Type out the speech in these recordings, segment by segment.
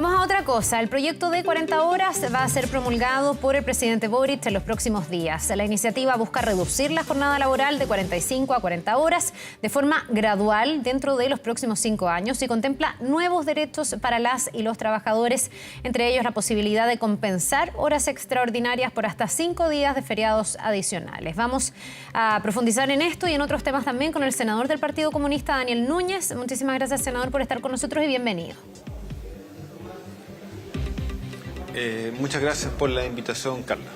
Vamos a otra cosa. El proyecto de 40 horas va a ser promulgado por el presidente Boric en los próximos días. La iniciativa busca reducir la jornada laboral de 45 a 40 horas de forma gradual dentro de los próximos 5 años y contempla nuevos derechos para las y los trabajadores, entre ellos la posibilidad de compensar horas extraordinarias por hasta 5 días de feriados adicionales. Vamos a profundizar en esto y en otros temas también con el senador del Partido Comunista, Daniel Núñez. Muchísimas gracias, senador, por estar con nosotros y bienvenido. Muchas gracias por la invitación, Carla.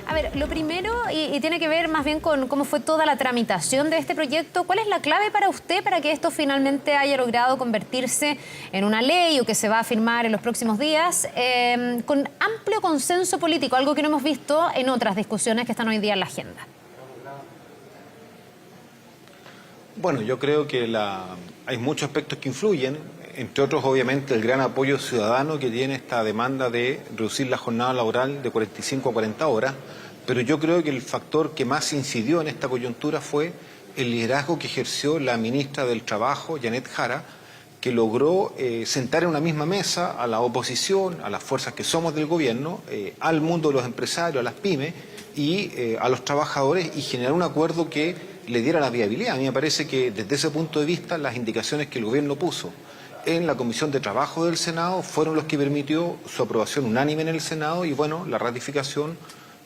A ver, lo primero, y tiene que ver más bien con cómo fue toda la tramitación de este proyecto. ¿Cuál es la clave para usted para que esto finalmente haya logrado convertirse en una ley o que se va a firmar en los próximos días con amplio consenso político, algo que no hemos visto en otras discusiones que están hoy día en la agenda? Bueno, yo creo que hay muchos aspectos que influyen, entre otros obviamente el gran apoyo ciudadano que tiene esta demanda de reducir la jornada laboral de 45 a 40 horas, pero yo creo que el factor que más incidió en esta coyuntura fue el liderazgo que ejerció la ministra del Trabajo, Janet Jara, que logró sentar en una misma mesa a la oposición, a las fuerzas que somos del gobierno, al mundo de los empresarios, a las pymes y a los trabajadores y generar un acuerdo que le diera la viabilidad. A mí me parece que desde ese punto de vista las indicaciones que el gobierno puso en la Comisión de Trabajo del Senado fueron los que permitió su aprobación unánime en el Senado y, bueno, la ratificación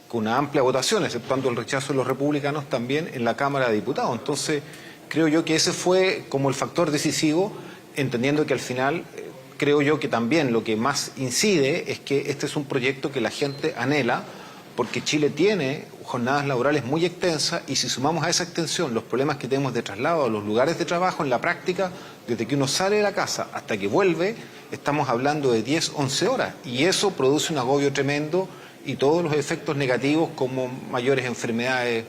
con una amplia votación, exceptuando el rechazo de los republicanos también en la Cámara de Diputados. Entonces, creo yo que ese fue como el factor decisivo, entendiendo que al final, creo yo que también lo que más incide es que este es un proyecto que la gente anhela, porque Chile tiene jornadas laborales muy extensas y si sumamos a esa extensión los problemas que tenemos de traslado a los lugares de trabajo, en la práctica, desde que uno sale de la casa hasta que vuelve, estamos hablando de 10, 11 horas y eso produce un agobio tremendo y todos los efectos negativos como mayores enfermedades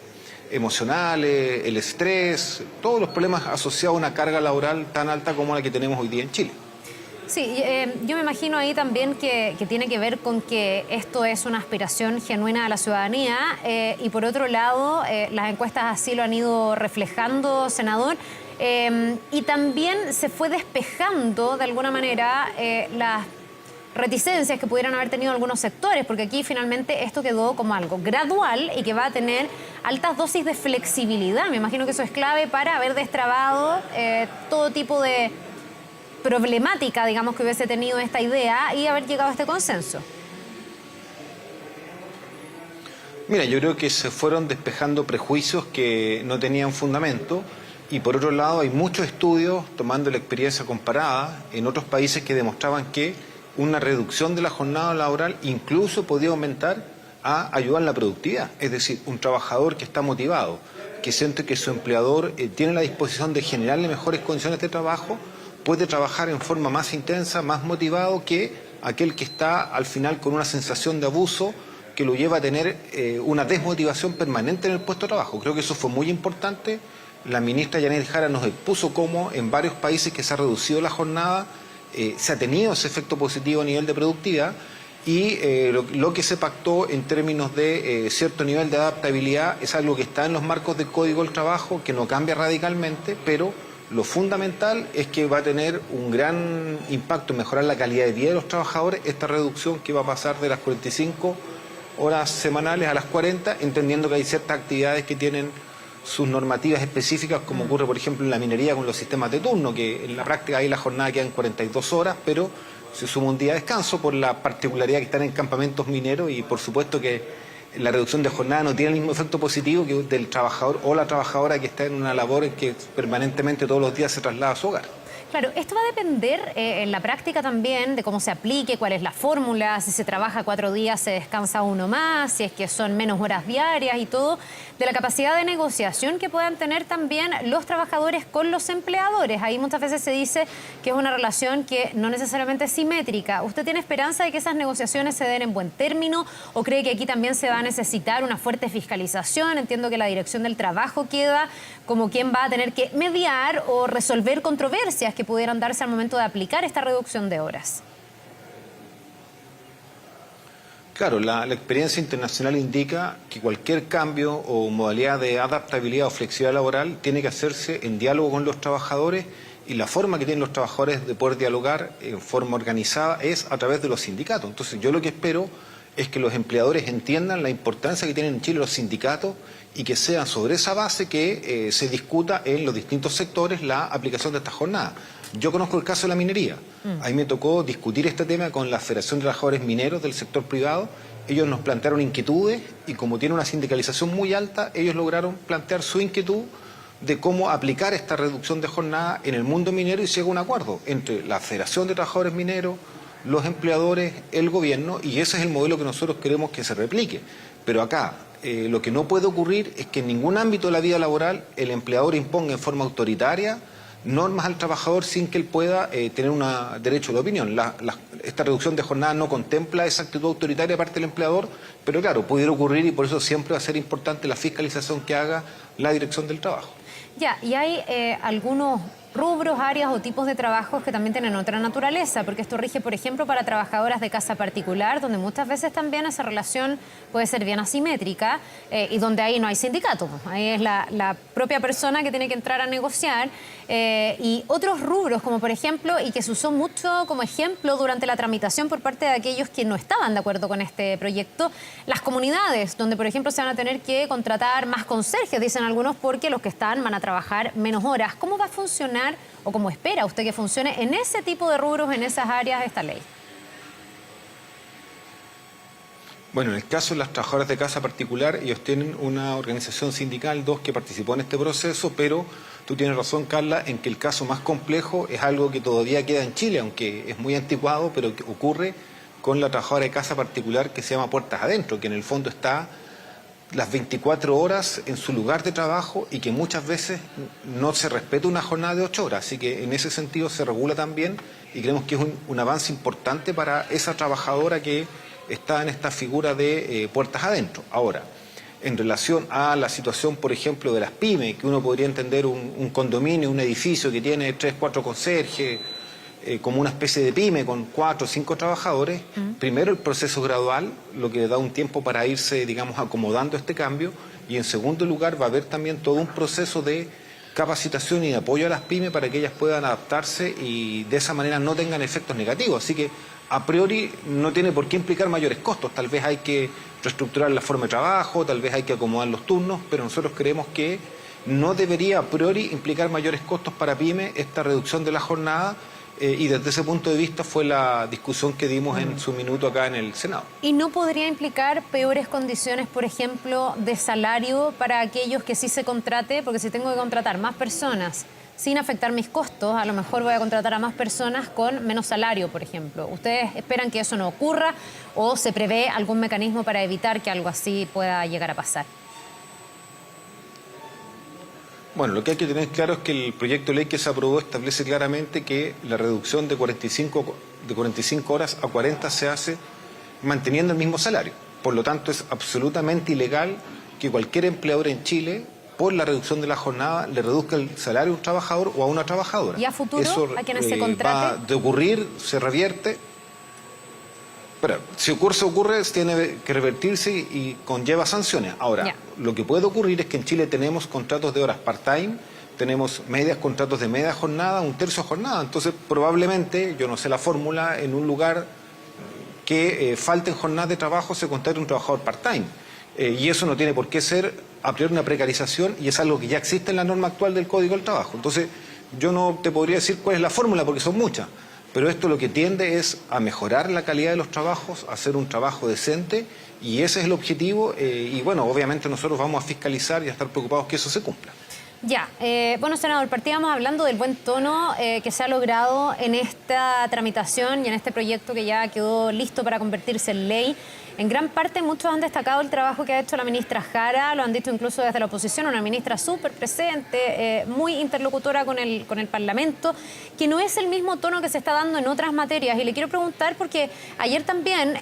emocionales, el estrés, todos los problemas asociados a una carga laboral tan alta como la que tenemos hoy día en Chile. Sí, yo me imagino ahí también que tiene que ver con que esto es una aspiración genuina de la ciudadanía y por otro lado las encuestas así lo han ido reflejando, senador, y también se fue despejando de alguna manera las reticencias que pudieran haber tenido algunos sectores, porque aquí finalmente esto quedó como algo gradual y que va a tener altas dosis de flexibilidad. Me imagino que eso es clave para haber destrabado todo tipo de problemática, digamos, que hubiese tenido esta idea y haber llegado a este consenso. Mira, yo creo que se fueron despejando prejuicios que no tenían fundamento y por otro lado hay muchos estudios tomando la experiencia comparada en otros países que demostraban que una reducción de la jornada laboral incluso podía aumentar a ayudar en la productividad. Es decir, un trabajador que está motivado, que siente que su empleador tiene la disposición de generarle mejores condiciones de trabajo, puede trabajar en forma más intensa, más motivado que aquel que está al final con una sensación de abuso que lo lleva a tener una desmotivación permanente en el puesto de trabajo. Creo que eso fue muy importante. La ministra Janet Jara nos expuso cómo en varios países que se ha reducido la jornada se ha tenido ese efecto positivo a nivel de productividad y lo que se pactó en términos de cierto nivel de adaptabilidad es algo que está en los marcos del Código del Trabajo, que no cambia radicalmente, pero lo fundamental es que va a tener un gran impacto en mejorar la calidad de vida de los trabajadores, esta reducción que va a pasar de las 45 horas semanales a las 40, entendiendo que hay ciertas actividades que tienen sus normativas específicas, como ocurre, por ejemplo, en la minería con los sistemas de turno, que en la práctica ahí la jornada queda en 42 horas, pero se suma un día de descanso por la particularidad que están en campamentos mineros y por supuesto que la reducción de jornada no tiene el mismo efecto positivo que del trabajador o la trabajadora que está en una labor en que permanentemente todos los días se traslada a su hogar. Claro, esto va a depender en la práctica también de cómo se aplique, cuál es la fórmula, si se trabaja 4 días se descansa 1 más, si es que son menos horas diarias y todo, de la capacidad de negociación que puedan tener también los trabajadores con los empleadores. Ahí muchas veces se dice que es una relación que no necesariamente es simétrica. ¿Usted tiene esperanza de que esas negociaciones se den en buen término o cree que aquí también se va a necesitar una fuerte fiscalización? Entiendo que la Dirección del Trabajo queda como quien va a tener que mediar o resolver controversias que pudieran darse al momento de aplicar esta reducción de horas. Claro, la experiencia internacional indica que cualquier cambio o modalidad de adaptabilidad o flexibilidad laboral tiene que hacerse en diálogo con los trabajadores Y la forma que tienen los trabajadores de poder dialogar en forma organizada es a través de los sindicatos. Entonces yo lo que espero es que los empleadores entiendan la importancia que tienen en Chile los sindicatos y que sea sobre esa base que se discuta en los distintos sectores la aplicación de esta jornada. Yo conozco el caso de la minería. A mí me tocó discutir este tema con la Federación de Trabajadores Mineros del sector privado. Ellos nos plantearon inquietudes y como tiene una sindicalización muy alta, ellos lograron plantear su inquietud de cómo aplicar esta reducción de jornada en el mundo minero y se llegó a un acuerdo entre la Federación de Trabajadores Mineros, los empleadores, el gobierno, y ese es el modelo que nosotros queremos que se replique. Pero acá lo que no puede ocurrir es que en ningún ámbito de la vida laboral el empleador imponga en forma autoritaria normas al trabajador sin que él pueda tener un derecho de opinión. Esta reducción de jornada no contempla esa actitud autoritaria de parte del empleador, pero claro, pudiera ocurrir y por eso siempre va a ser importante la fiscalización que haga la Dirección del Trabajo. Ya, y hay algunos rubros, áreas o tipos de trabajos que también tienen otra naturaleza, porque esto rige, por ejemplo, para trabajadoras de casa particular, donde muchas veces también esa relación puede ser bien asimétrica y donde ahí no hay sindicato. Ahí es la propia persona que tiene que entrar a negociar. Y otros rubros, como por ejemplo, y que se usó mucho como ejemplo durante la tramitación por parte de aquellos que no estaban de acuerdo con este proyecto, las comunidades, donde por ejemplo se van a tener que contratar más conserjes, dicen algunos, porque los que están van a trabajar menos horas. ¿Cómo va a funcionar o cómo espera usted que funcione en ese tipo de rubros, en esas áreas, esta ley? Bueno, en el caso de las trabajadoras de casa particular, ellos tienen una organización sindical, que participó en este proceso, pero tú tienes razón, Carla, en que el caso más complejo es algo que todavía queda en Chile, aunque es muy anticuado, pero que ocurre con la trabajadora de casa particular que se llama puertas adentro, que en el fondo está las 24 horas en su lugar de trabajo y que muchas veces no se respeta una jornada de 8 horas. Así que en ese sentido se regula también y creemos que es un avance importante para esa trabajadora que está en esta figura de puertas adentro. Ahora, en relación a la situación, por ejemplo, de las pymes, que uno podría entender un condominio, un edificio que tiene 3, 4 conserjes, como una especie de pyme con 4 o 5 trabajadores, primero el proceso gradual, lo que da un tiempo para irse, digamos, acomodando este cambio, y en segundo lugar va a haber también todo un proceso de capacitación y de apoyo a las pymes para que ellas puedan adaptarse y de esa manera no tengan efectos negativos. Así que a priori no tiene por qué implicar mayores costos, tal vez hay que reestructurar la forma de trabajo, tal vez hay que acomodar los turnos, pero nosotros creemos que no debería a priori implicar mayores costos para pymes esta reducción de la jornada. Y desde ese punto de vista fue la discusión que dimos en su minuto acá en el Senado. ¿Y no podría implicar peores condiciones, por ejemplo, de salario para aquellos que sí se contrate? Porque si tengo que contratar más personas sin afectar mis costos, a lo mejor voy a contratar a más personas con menos salario, por ejemplo. ¿Ustedes esperan que eso no ocurra o se prevé algún mecanismo para evitar que algo así pueda llegar a pasar? Bueno, lo que hay que tener claro es que el proyecto de ley que se aprobó establece claramente que la reducción de 45 horas a 40 se hace manteniendo el mismo salario. Por lo tanto, es absolutamente ilegal que cualquier empleador en Chile, por la reducción de la jornada, le reduzca el salario a un trabajador o a una trabajadora. ¿Y a futuro, eso, a quienes se contrate? va de ocurrir, se revierte. Pero si ocurre, tiene que revertirse y conlleva sanciones. Ahora, lo que puede ocurrir es que en Chile tenemos contratos de horas part-time, tenemos contratos de media jornada, un tercio de jornada. Entonces, probablemente, yo no sé la fórmula, en un lugar que falten jornadas de trabajo se contrate un trabajador part-time. Y eso no tiene por qué ser a priori una precarización y es algo que ya existe en la norma actual del Código del Trabajo. Entonces, yo no te podría decir cuál es la fórmula porque son muchas. Pero esto lo que tiende es a mejorar la calidad de los trabajos, a hacer un trabajo decente y ese es el objetivo y bueno, obviamente nosotros vamos a fiscalizar y a estar preocupados que eso se cumpla. Ya, bueno, senador, partíamos hablando del buen tono que se ha logrado en esta tramitación y en este proyecto que ya quedó listo para convertirse en ley. En gran parte muchos han destacado el trabajo que ha hecho la ministra Jara, lo han dicho incluso desde la oposición, una ministra súper presente, muy interlocutora con el Parlamento, que no es el mismo tono que se está dando en otras materias. Y le quiero preguntar porque ayer también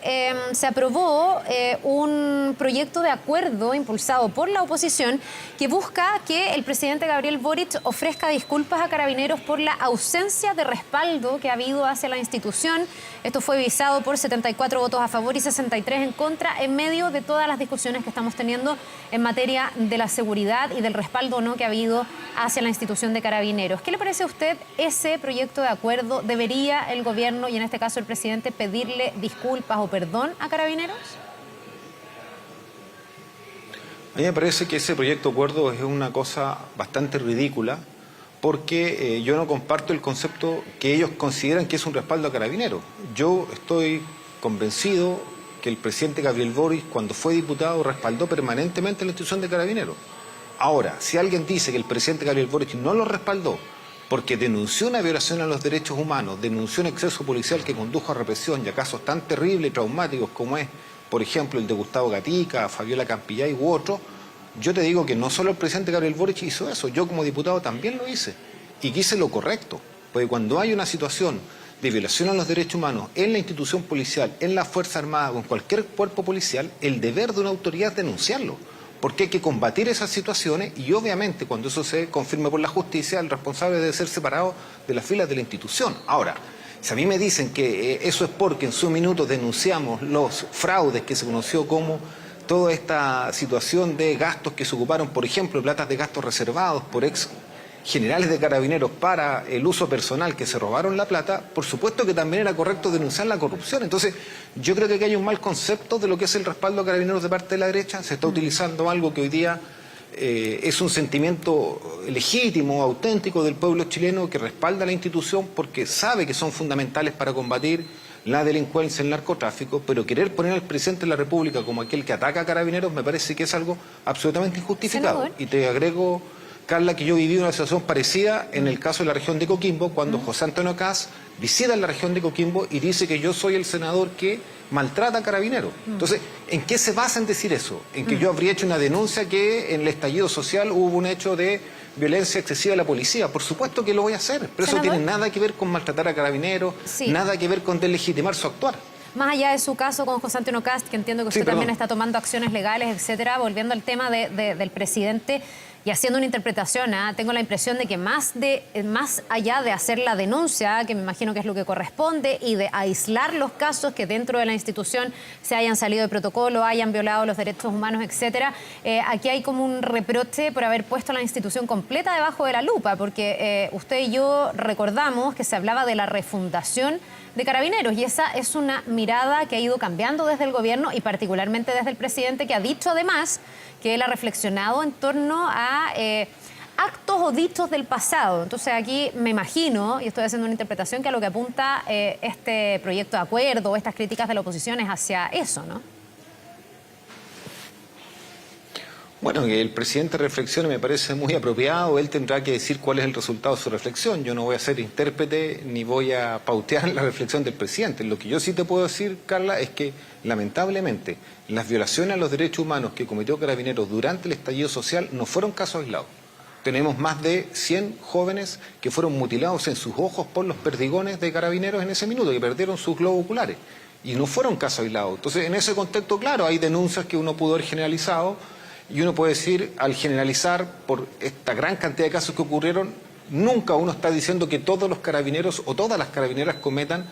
se aprobó un proyecto de acuerdo impulsado por la oposición que busca que el presidente presidente Gabriel Boric ofrezca disculpas a Carabineros por la ausencia de respaldo que ha habido hacia la institución. Esto fue visado por 74 votos a favor y 63 en contra, en medio de todas las discusiones que estamos teniendo en materia de la seguridad y del respaldo o no que ha habido hacia la institución de Carabineros. ¿Qué le parece a usted ese proyecto de acuerdo? ¿Debería el gobierno, y en este caso el presidente, pedirle disculpas o perdón a Carabineros? A mí me parece que ese proyecto de acuerdo es una cosa bastante ridícula porque yo no comparto el concepto que ellos consideran que es un respaldo a Carabineros. Yo estoy convencido que el presidente Gabriel Boric, cuando fue diputado, respaldó permanentemente la institución de Carabineros. Ahora, si alguien dice que el presidente Gabriel Boric no lo respaldó porque denunció una violación a los derechos humanos, denunció un exceso policial que condujo a represión y a casos tan terribles y traumáticos como es, por ejemplo, el de Gustavo Gatica, Fabiola Campillay u otro, yo te digo que no solo el presidente Gabriel Boric hizo eso, yo como diputado también lo hice. Y que hice lo correcto, porque cuando hay una situación de violación a los derechos humanos en la institución policial, en la Fuerza Armada o en cualquier cuerpo policial, el deber de una autoridad es denunciarlo. Porque hay que combatir esas situaciones y obviamente cuando eso se confirme por la justicia, el responsable debe ser separado de las filas de la institución. Ahora, si a mí me dicen que eso es porque en su minuto denunciamos los fraudes que se conoció como toda esta situación de gastos que se ocuparon, por ejemplo, platas de gastos reservados por ex generales de Carabineros para el uso personal que se robaron la plata, por supuesto que también era correcto denunciar la corrupción. Entonces, yo creo que aquí hay un mal concepto de lo que es el respaldo a Carabineros de parte de la derecha. Se está utilizando algo que hoy día es un sentimiento legítimo, auténtico del pueblo chileno que respalda a la institución porque sabe que son fundamentales para combatir la delincuencia, el narcotráfico, pero querer poner al presidente de la República como aquel que ataca a Carabineros me parece que es algo absolutamente injustificado. Senador. Y te agrego, Carla, que yo viví una situación parecida en el caso de la región de Coquimbo, cuando José Antonio Kast visita la región de Coquimbo y dice que yo soy el senador que maltrata a Carabineros. Entonces, ¿en qué se basa en decir eso? En que yo habría hecho una denuncia que en el estallido social hubo un hecho de violencia excesiva de la policía. Por supuesto que lo voy a hacer, pero ¿senador? Eso tiene nada que ver con maltratar a Carabineros, sí, nada que ver con deslegitimar su actuar. Más allá de su caso con José Antonio Kast, que entiendo que usted también está tomando acciones legales, etcétera, volviendo al tema del presidente y haciendo una interpretación, tengo la impresión de que más allá de hacer la denuncia, que me imagino que es lo que corresponde, y de aislar los casos que dentro de la institución se hayan salido de protocolo, hayan violado los derechos humanos, etcétera, aquí hay como un reproche por haber puesto a la institución completa debajo de la lupa, porque usted y yo recordamos que se hablaba de la refundación de Carabineros, y esa es una mirada que ha ido cambiando desde el gobierno y particularmente desde el presidente, que ha dicho además que él ha reflexionado en torno a actos o dichos del pasado. Entonces aquí me imagino, y estoy haciendo una interpretación, que a lo que apunta este proyecto de acuerdo o estas críticas de la oposición es hacia eso, ¿no? Bueno, que el presidente reflexione me parece muy apropiado. Él tendrá que decir cuál es el resultado de su reflexión. Yo no voy a ser intérprete ni voy a pautear la reflexión del presidente. Lo que yo sí te puedo decir, Carla, es que lamentablemente las violaciones a los derechos humanos que cometió Carabineros durante el estallido social no fueron casos aislados. Tenemos más de 100 jóvenes que fueron mutilados en sus ojos por los perdigones de Carabineros en ese minuto, que perdieron sus globos oculares. Y no fueron casos aislados. Entonces, en ese contexto, claro, hay denuncias que uno pudo haber generalizado. Y uno puede decir, al generalizar por esta gran cantidad de casos que ocurrieron, nunca uno está diciendo que todos los carabineros o todas las carabineras cometan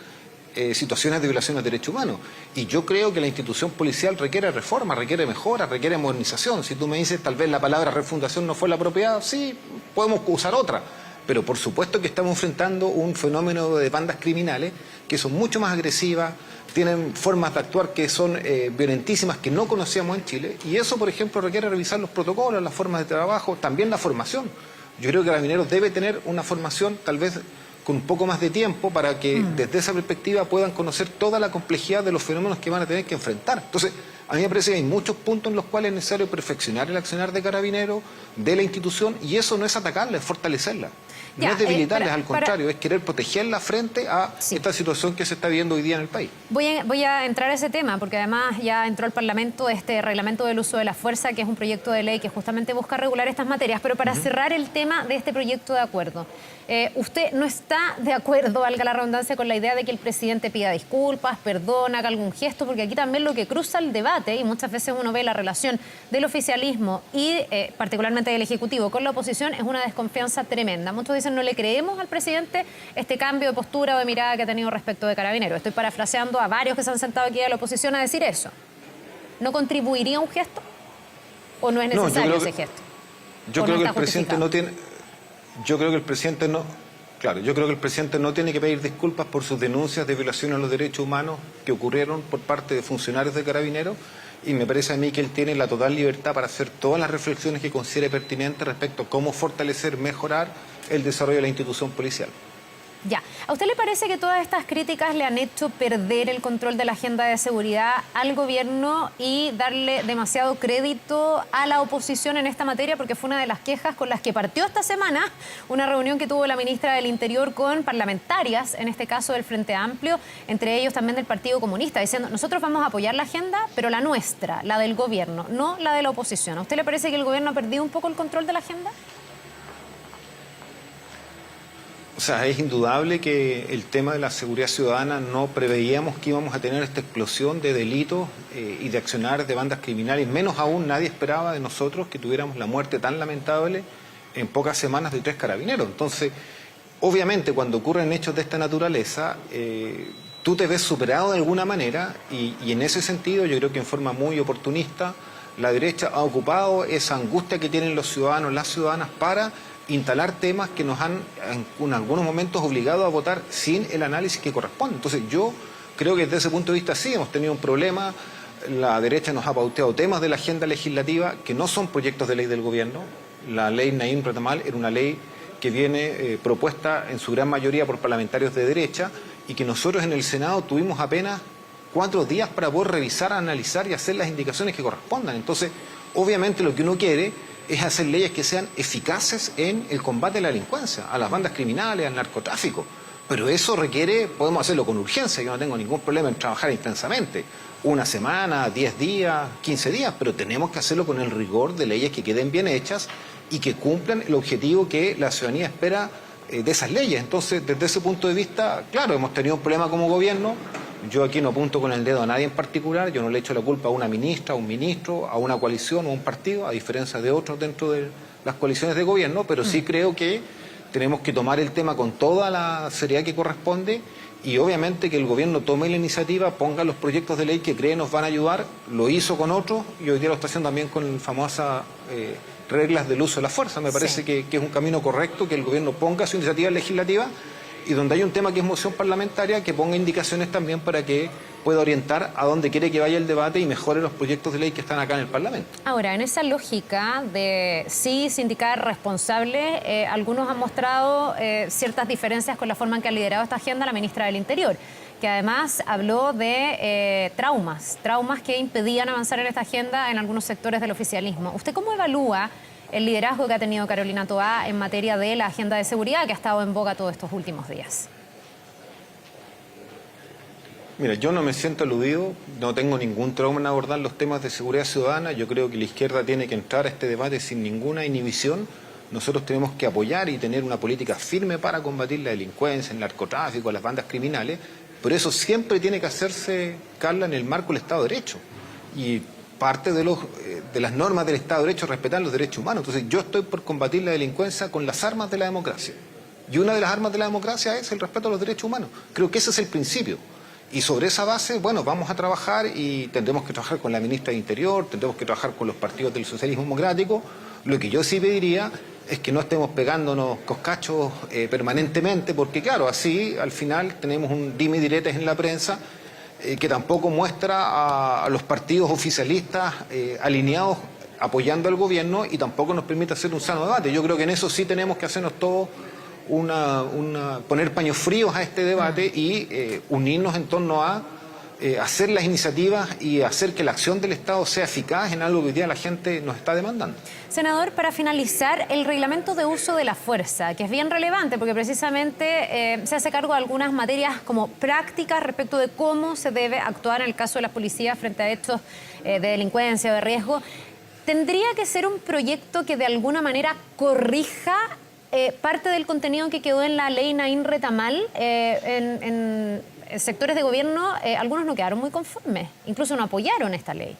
situaciones de violación de derechos humanos. Y yo creo que la institución policial requiere reforma, requiere mejora, requiere modernización. Si tú me dices, tal vez la palabra refundación no fue la apropiada, sí, podemos usar otra. Pero por supuesto que estamos enfrentando un fenómeno de bandas criminales que son mucho más agresivas, tienen formas de actuar que son violentísimas que no conocíamos en Chile, y eso, por ejemplo, requiere revisar los protocolos, las formas de trabajo, también la formación. Yo creo que Carabineros debe tener una formación tal vez con un poco más de tiempo para que desde esa perspectiva puedan conocer toda la complejidad de los fenómenos que van a tener que enfrentar. Entonces, a mí me parece que hay muchos puntos en los cuales es necesario perfeccionar el accionar de Carabineros, de la institución, y eso no es atacarla, es fortalecerla. No es debilitarles, al contrario, es querer protegerla frente a esta situación que se está viviendo hoy día en el país. Voy a entrar a ese tema, porque además ya entró al Parlamento este reglamento del uso de la fuerza, que es un proyecto de ley que justamente busca regular estas materias. Pero para cerrar el tema de este proyecto de acuerdo, ¿usted no está de acuerdo, valga la redundancia, con la idea de que el presidente pida disculpas, perdona, haga algún gesto? Porque aquí también lo que cruza el debate, y muchas veces uno ve la relación del oficialismo y particularmente del Ejecutivo con la oposición, es una desconfianza tremenda. Muchos dicen, no le creemos al presidente este cambio de postura o de mirada que ha tenido respecto de Carabineros. Estoy parafraseando a varios que se han sentado aquí de la oposición a decir eso. ¿No contribuiría un gesto? ¿O no es necesario ese gesto? Yo creo que el presidente no tiene... Yo creo que el presidente no... Claro, yo creo que el presidente no tiene que pedir disculpas por sus denuncias de violación a los derechos humanos que ocurrieron por parte de funcionarios de Carabineros, y me parece a mí que él tiene la total libertad para hacer todas las reflexiones que considere pertinentes respecto a cómo fortalecer, mejorar el desarrollo de la institución policial. Ya. ¿A usted le parece que todas estas críticas le han hecho perder el control de la agenda de seguridad al gobierno y darle demasiado crédito a la oposición en esta materia? Porque fue una de las quejas con las que partió esta semana una reunión que tuvo la ministra del Interior con parlamentarias, en este caso del Frente Amplio, entre ellos también del Partido Comunista, diciendo, nosotros vamos a apoyar la agenda, pero la nuestra, la del gobierno, no la de la oposición. ¿A usted le parece que el gobierno ha perdido un poco el control de la agenda? O sea, es indudable que el tema de la seguridad ciudadana no preveíamos que íbamos a tener esta explosión de delitos y de accionar de bandas criminales. Menos aún nadie esperaba de nosotros que tuviéramos la muerte tan lamentable en pocas semanas de 3 carabineros. Entonces, obviamente, cuando ocurren hechos de esta naturaleza, tú te ves superado de alguna manera y en ese sentido yo creo que en forma muy oportunista la derecha ha ocupado esa angustia que tienen los ciudadanos, las ciudadanas, para instalar temas que nos han en algunos momentos obligado a votar sin el análisis que corresponde. Entonces yo creo que desde ese punto de vista sí hemos tenido un problema. La derecha nos ha pauteado temas de la agenda legislativa que no son proyectos de ley del gobierno. La ley Naim Retamal era una ley que viene propuesta en su gran mayoría por parlamentarios de derecha y que nosotros en el Senado tuvimos apenas 4 días para poder revisar, analizar y hacer las indicaciones que correspondan. Entonces, obviamente lo que uno quiere es hacer leyes que sean eficaces en el combate a la delincuencia, a las bandas criminales, al narcotráfico. Pero eso requiere, podemos hacerlo con urgencia, yo no tengo ningún problema en trabajar intensamente. 1 semana, 10 días, 15 días, pero tenemos que hacerlo con el rigor de leyes que queden bien hechas y que cumplan el objetivo que la ciudadanía espera de esas leyes. Entonces, desde ese punto de vista, claro, hemos tenido un problema como gobierno. Yo aquí no apunto con el dedo a nadie en particular, yo no le echo la culpa a una ministra, a un ministro, a una coalición o a un partido, a diferencia de otros dentro de las coaliciones de gobierno, pero sí creo que tenemos que tomar el tema con toda la seriedad que corresponde y obviamente que el gobierno tome la iniciativa, ponga los proyectos de ley que cree nos van a ayudar, lo hizo con otros y hoy día lo está haciendo también con las famosas reglas del uso de la fuerza. Me parece que es un camino correcto que el gobierno ponga su iniciativa legislativa y donde hay un tema que es moción parlamentaria, que ponga indicaciones también para que pueda orientar a dónde quiere que vaya el debate y mejore los proyectos de ley que están acá en el Parlamento. Ahora, en esa lógica de sí sindicar responsables, algunos han mostrado ciertas diferencias con la forma en que ha liderado esta agenda la ministra del Interior, que además habló de traumas que impedían avanzar en esta agenda en algunos sectores del oficialismo. ¿Usted cómo evalúa el liderazgo que ha tenido Carolina Toá en materia de la agenda de seguridad que ha estado en boga todos estos últimos días? Mira, yo no me siento aludido, no tengo ningún trauma en abordar los temas de seguridad ciudadana. Yo creo que la izquierda tiene que entrar a este debate sin ninguna inhibición. Nosotros tenemos que apoyar y tener una política firme para combatir la delincuencia, el narcotráfico, las bandas criminales, pero eso siempre tiene que hacerse, Carla, en el marco del Estado de Derecho. Y parte de las normas del Estado de Derecho es respetar los derechos humanos. Entonces yo estoy por combatir la delincuencia con las armas de la democracia. Y una de las armas de la democracia es el respeto a los derechos humanos. Creo que ese es el principio. Y sobre esa base, bueno, vamos a trabajar y tendremos que trabajar con la ministra de Interior, tendremos que trabajar con los partidos del socialismo democrático. Lo que yo sí pediría es que no estemos pegándonos coscachos permanentemente, porque claro, así al final tenemos un dime y diretes en la prensa que tampoco muestra a los partidos oficialistas alineados apoyando al gobierno y tampoco nos permite hacer un sano debate. Yo creo que en eso sí tenemos que hacernos todos poner paños fríos a este debate y unirnos en torno a hacer las iniciativas y hacer que la acción del Estado sea eficaz en algo que hoy día la gente nos está demandando. Senador, para finalizar, el reglamento de uso de la fuerza, que es bien relevante porque precisamente se hace cargo de algunas materias como prácticas respecto de cómo se debe actuar en el caso de la policía frente a hechos de delincuencia o de riesgo. ¿Tendría que ser un proyecto que de alguna manera corrija parte del contenido que quedó en la ley Naín Retamal? En sectores de gobierno, algunos no quedaron muy conformes, incluso no apoyaron esta ley.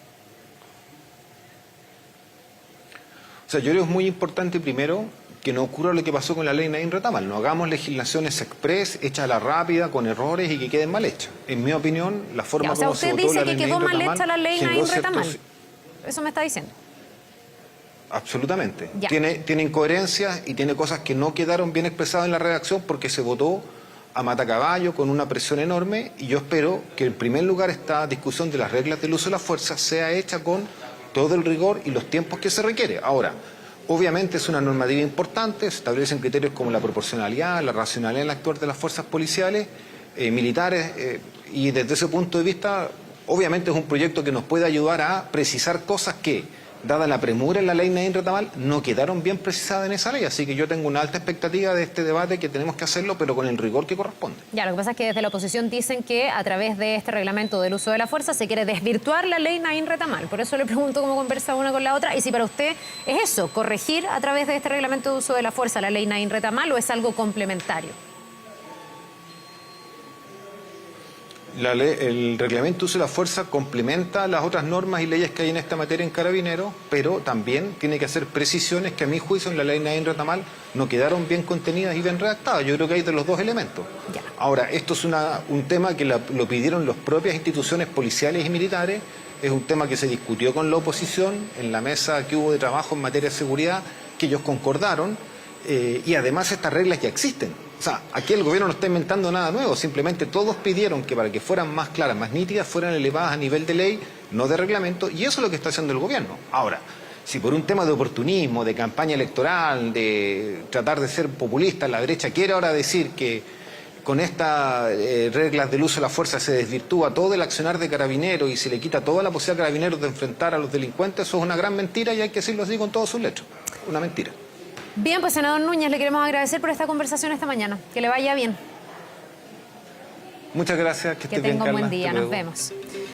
O sea, yo creo que es muy importante primero que no ocurra lo que pasó con la ley Naín Retamal. No hagamos legislaciones express, hechas a la rápida, con errores y que queden mal hechas. En mi opinión, la forma ya, o sea, como se votó usted la dice ley que quedó mal hecha la ley Naín Retamal. Eso me está diciendo. Absolutamente. Ya. Tiene incoherencias y tiene cosas que no quedaron bien expresadas en la redacción porque se votó a matacaballo con una presión enorme, y yo espero que en primer lugar esta discusión de las reglas del uso de la fuerza sea hecha con todo el rigor y los tiempos que se requiere. Ahora, obviamente es una normativa importante, se establecen criterios como la proporcionalidad, la racionalidad en el actuar de las fuerzas policiales, militares, y desde ese punto de vista, obviamente es un proyecto que nos puede ayudar a precisar cosas que, dada la premura en la ley Naín Retamal, no quedaron bien precisadas en esa ley. Así que yo tengo una alta expectativa de este debate, que tenemos que hacerlo, pero con el rigor que corresponde. Ya, lo que pasa es que desde la oposición dicen que a través de este reglamento del uso de la fuerza se quiere desvirtuar la ley Naín Retamal. Por eso le pregunto cómo conversa una con la otra y si para usted es eso, corregir a través de este reglamento de uso de la fuerza la ley Naín Retamal, o es algo complementario. El reglamento de uso de la fuerza complementa las otras normas y leyes que hay en esta materia en Carabineros, pero también tiene que hacer precisiones que a mi juicio en la ley Naín Retamal no quedaron bien contenidas y bien redactadas. Yo creo que hay de los dos elementos. Ya. Ahora, esto es un tema que lo pidieron las propias instituciones policiales y militares, es un tema que se discutió con la oposición en la mesa que hubo de trabajo en materia de seguridad, que ellos concordaron, y además estas reglas ya existen. O sea, aquí el gobierno no está inventando nada nuevo, simplemente todos pidieron que para que fueran más claras, más nítidas, fueran elevadas a nivel de ley, no de reglamento, y eso es lo que está haciendo el gobierno. Ahora, si por un tema de oportunismo, de campaña electoral, de tratar de ser populista, la derecha quiere ahora decir que con estas reglas del uso de la fuerza se desvirtúa todo el accionar de Carabineros y se le quita toda la posibilidad a Carabineros de enfrentar a los delincuentes, eso es una gran mentira y hay que decirlo así con todas sus letras. Una mentira. Bien, pues senador Núñez, le queremos agradecer por esta conversación esta mañana. Que le vaya bien. Muchas gracias. Que esté bien, tenga un buen Carla. día. Hasta Nos luego. vemos.